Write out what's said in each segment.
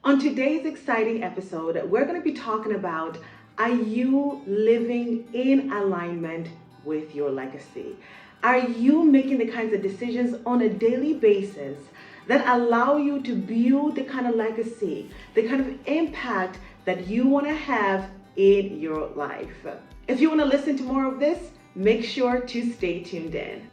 On today's exciting episode, we're going to be talking about, are you living in alignment with your legacy? Are you making the kinds of decisions on a daily basis that allow you to build the kind of legacy, the kind of impact that you want to have in your life? If you want to listen to more of this, make sure to stay tuned in.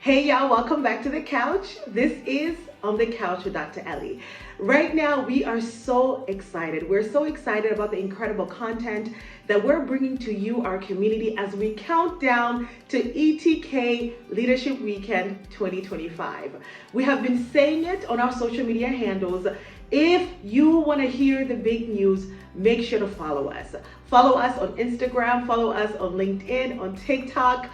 Hey y'all, welcome back to the couch. This is On the Couch with Dr. Elly. Right now, we are so excited. We're so excited about the incredible content that we're bringing to you, our community, as we count down to ETK Leadership Weekend 2025. We have been saying it on our social media handles. If you want to hear the big news, make sure to follow us. Follow us on Instagram, follow us on LinkedIn, on TikTok.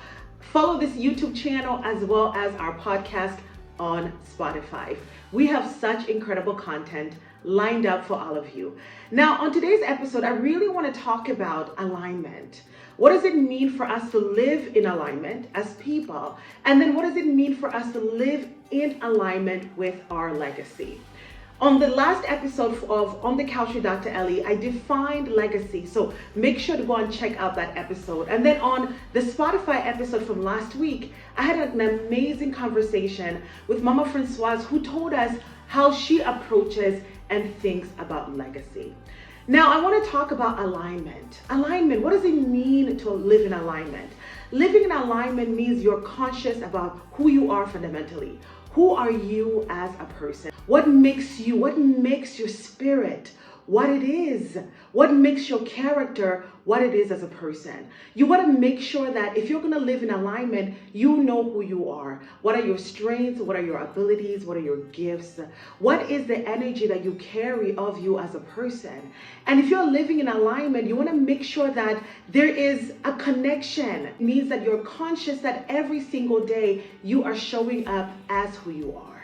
Follow this YouTube channel as well as our podcast on Spotify. We have such incredible content lined up for all of you. Now, on today's episode, I really want to talk about alignment. What does it mean for us to live in alignment as people? And then what does it mean for us to live in alignment with our legacy? On the last episode of On the Couch with Dr. Elly, I defined legacy. So make sure to go and check out that episode. And then on the Spotify episode from last week, I had an amazing conversation with Mama Francoise, who told us how she approaches and thinks about legacy. Now, I want to talk about alignment. Alignment, what does it mean to live in alignment? Living in alignment means you're conscious about who you are fundamentally. Who are you as a person? What makes you, what makes your spirit what it is? What makes your character what it is as a person? You want to make sure that if you're going to live in alignment, you know who you are. What are your strengths? What are your abilities? What are your gifts? What is the energy that you carry of you as a person? And if you're living in alignment, you want to make sure that there is a connection. It means that you're conscious that every single day you are showing up as who you are.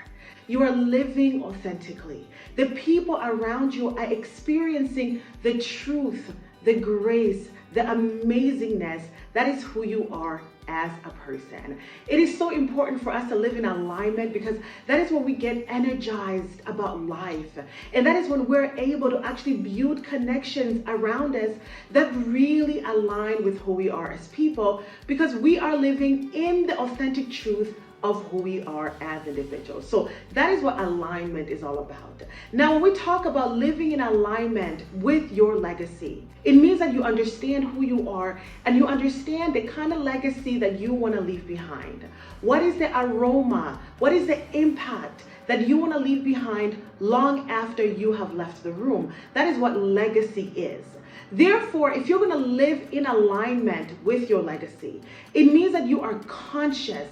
You are living authentically. The people around you are experiencing the truth, the grace, the amazingness. That is who you are as a person. It is so important for us to live in alignment because that is when we get energized about life. And that is when we're able to actually build connections around us that really align with who we are as people, because we are living in the authentic truth of who we are as individuals. So that is what alignment is all about. Now, when we talk about living in alignment with your legacy, it means that you understand who you are and you understand the kind of legacy that you want to leave behind. What is the aroma? What is the impact that you want to leave behind long after you have left the room? That is what legacy is. Therefore, if you're going to live in alignment with your legacy, it means that you are conscious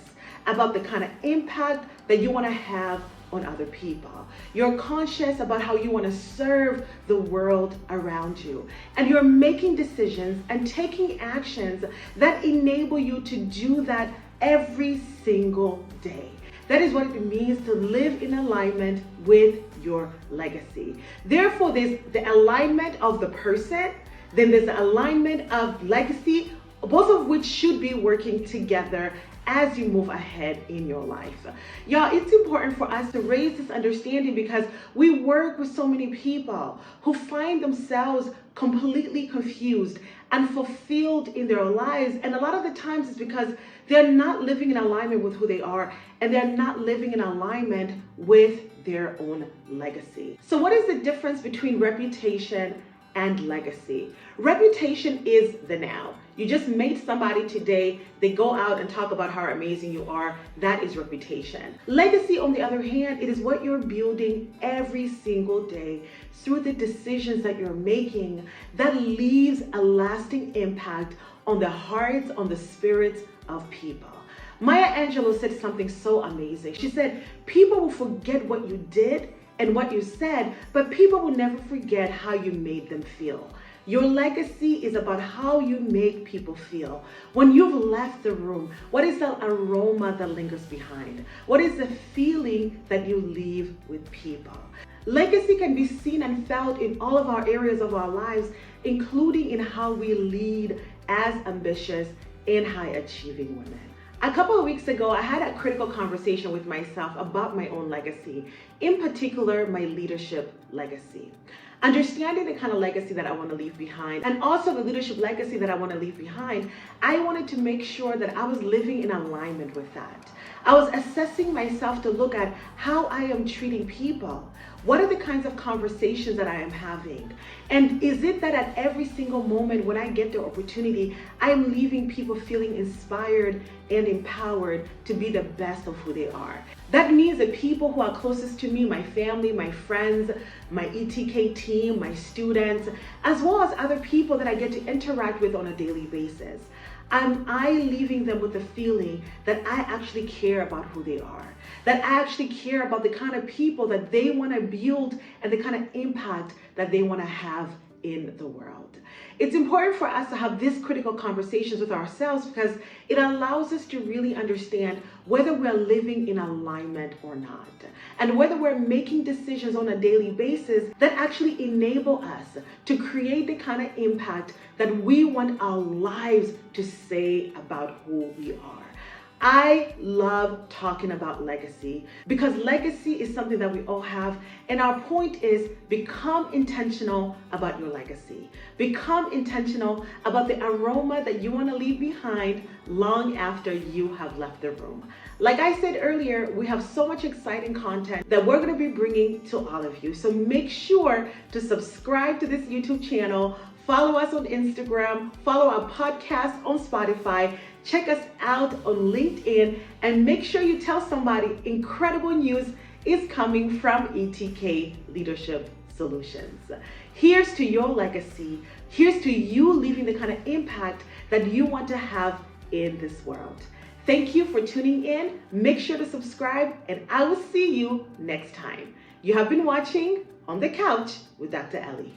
about the kind of impact that you want to have on other people. You're conscious about how you want to serve the world around you. And you're making decisions and taking actions that enable you to do that every single day. That is what it means to live in alignment with your legacy. Therefore, there's the alignment of the person, then there's the alignment of legacy, both of which should be working together as you move ahead in your life. Y'all, it's important for us to raise this understanding because we work with so many people who find themselves completely confused and fulfilled in their lives. And a lot of the times it's because they're not living in alignment with who they are, and they're not living in alignment with their own legacy. So what is the difference between reputation and legacy? Reputation is the now. You just made somebody today, they go out and talk about how amazing you are. That is reputation. Legacy, on the other hand, it is what you're building every single day through the decisions that you're making that leaves a lasting impact on the hearts, on the spirits of people. Maya Angelou said something so amazing. She said, people will forget what you did and what you said, but people will never forget how you made them feel. Your legacy is about how you make people feel. When you've left the room, what is the aroma that lingers behind? What is the feeling that you leave with people? Legacy can be seen and felt in all of our areas of our lives, including in how we lead as ambitious and high-achieving women. A couple of weeks ago, I had a critical conversation with myself about my own legacy, in particular, my leadership legacy. Understanding the kind of legacy that I want to leave behind, and also the leadership legacy that I want to leave behind, I wanted to make sure that I was living in alignment with that. I was assessing myself to look at how I am treating people. What are the kinds of conversations that I am having? And is it that at every single moment when I get the opportunity, I'm leaving people feeling inspired and empowered to be the best of who they are? That means the people who are closest to me, my family, my friends, my ETK team, my students, as well as other people that I get to interact with on a daily basis. Am I leaving them with the feeling that I actually care about who they are? That I actually care about the kind of people that they want to build and the kind of impact that they want to have in the world. It's important for us to have these critical conversations with ourselves because it allows us to really understand whether we're living in alignment or not, and whether we're making decisions on a daily basis that actually enable us to create the kind of impact that we want our lives to say about who we are. I love talking about legacy because legacy is something that we all have, and our point is become intentional about your legacy. Become intentional about the aroma that you want to leave behind long after you have left the room. Like I said earlier, we have so much exciting content that we're going to be bringing to all of you. So make sure to subscribe to this YouTube channel, follow us on Instagram, follow our podcast on Spotify, check us out on LinkedIn, and make sure you tell somebody incredible news is coming from ETK Leadership Solutions. Here's to your legacy. Here's to you leaving the kind of impact that you want to have in this world. Thank you for tuning in. Make sure to subscribe, and I will see you next time. You have been watching On the Couch with Dr. Elly.